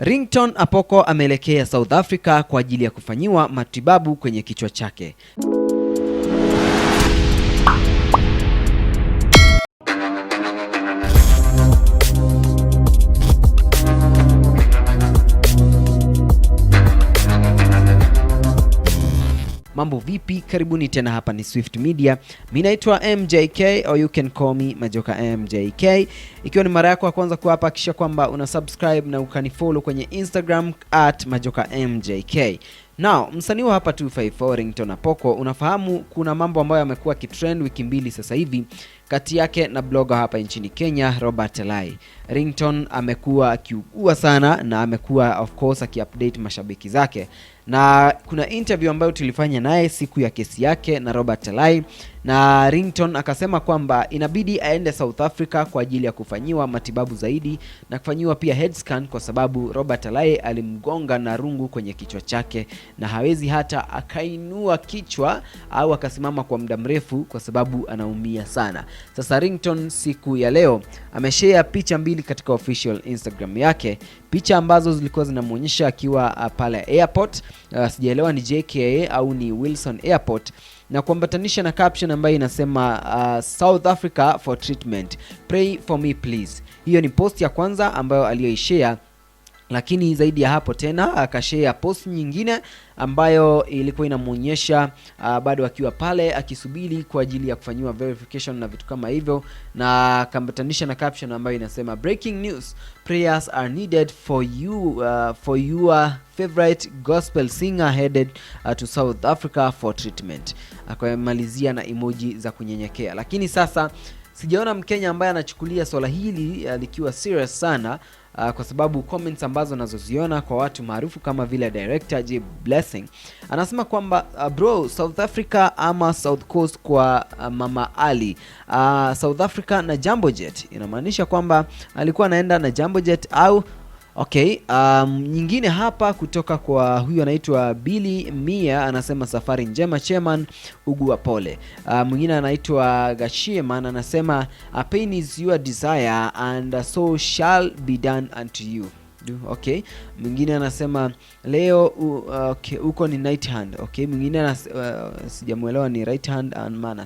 Ringtone Apoko ameelekea South Africa kwa ajili ya kufanyiwa matibabu kwenye kichwa chake. Mambo vipi? Karibuni tena, hapa ni Swift Media. Mimi naitwa MJK or you can call me Majoka MJK. Ikiwa ni mara yako ya kwanza kuwa hapa, hakikisha kwamba una subscribe na ukanifollow kwenye Instagram @Majoka MJK. Now, msanii wa hapa 254 Ringtone Apoko, unafahamu kuna mambo ambayo yamekuwa kitrend wiki mbili sasa hivi kati yake na blogger hapa nchini Kenya Robert Lai. Ringtone amekuwa akiugua sana na amekuwa of course akiupdate mashabiki zake. Na kuna interview ambayo tulifanya naye siku ya kesi yake na Robert Lai, na Ringtone akasema kwamba inabidi aende South Africa kwa ajili ya kufanyiwa matibabu zaidi na kufanyiwa pia head scan, kwa sababu Robert Lai alimgonga na rungu kwenye kichwa chake na hawezi hata akainua kichwa au akasimama kwa muda mrefu kwa sababu anaumia sana. Sasa Ringtone siku ya leo ameshare picha mbili katika official Instagram yake, picha ambazo zilikuwa zinamuonyesha akiwa pale airport, sijaelewa ni JKA au ni Wilson Airport, na kuambatanisha na caption ambayo inasema South Africa for treatment, pray for me please. Hiyo ni post ya kwanza ambayo aliyoishare, lakini zaidi ya hapo tena akashare post nyingine ambayo ilikuwa inamuonyesha bado akiwa pale akisubiri kwa ajili ya kufanywa verification na vitu kama hivyo, na akambatanisha na caption ambayo inasema breaking news, prayers are needed for you for your favorite gospel singer headed to South Africa for treatment. Akamalizia na emoji za kunyenyekea. Lakini sasa sijaona Mkenya ambaye anachukulia swala hili likiwa serious sana, kwa sababu comments ambazo nazoziona kwa watu maarufu kama vile director J Blessing anasema kwamba bro, South Africa ama South Coast kwa Mama Ali, South Africa na Jambo Jet. Inamaanisha kwamba alikuwa anaenda na Jambo Jet au okay. Nyingine hapa kutoka kwa huyu anaitwa Billy Mia anasema safari njema chairman, ugua pole. Mwingine anaitwa Gachagua anasema pain is your desire and so shall be done unto you. Okay. Mwingine anasema leo okay, uko ni night hand. Okay. Mwingine sijamuelewa ni right hand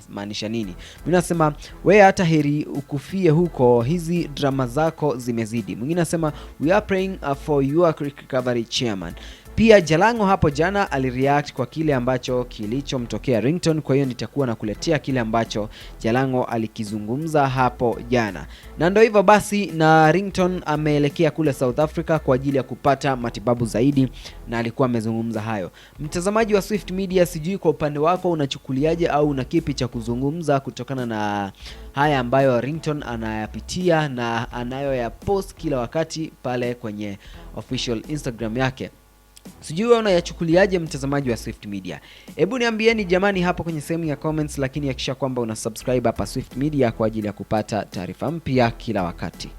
maanisha nini. Mwingine anasema wewe hata heri ukufie huko, hizi drama zako zimezidi. Mwingine anasema we are praying for your recovery chairman. Pia Jalango hapo jana alireact kwa kile ambacho kilichomtokea Ringtone, kwa hiyo nitakuwa nakuletea kile ambacho Jalango alikizungumza hapo jana. Na ndio hivyo basi, na Ringtone ameelekea kule South Africa kwa ajili ya kupata matibabu zaidi, na alikuwa amezungumza hayo. Mtazamaji wa Swift Media, sijui kwa upande wako unachukuliaje au una kipi cha kuzungumza kutokana na haya ambayo Ringtone anayapitia na anayoyapost kila wakati pale kwenye official Instagram yake. Sijui wewe unayachukuliaje mtazamaji wa Swift Media? Hebu niambieni jamani hapo kwenye sehemu ya comments, lakini hakikisha kwamba una subscribe hapa Swift Media kwa ajili ya kupata taarifa mpya kila wakati.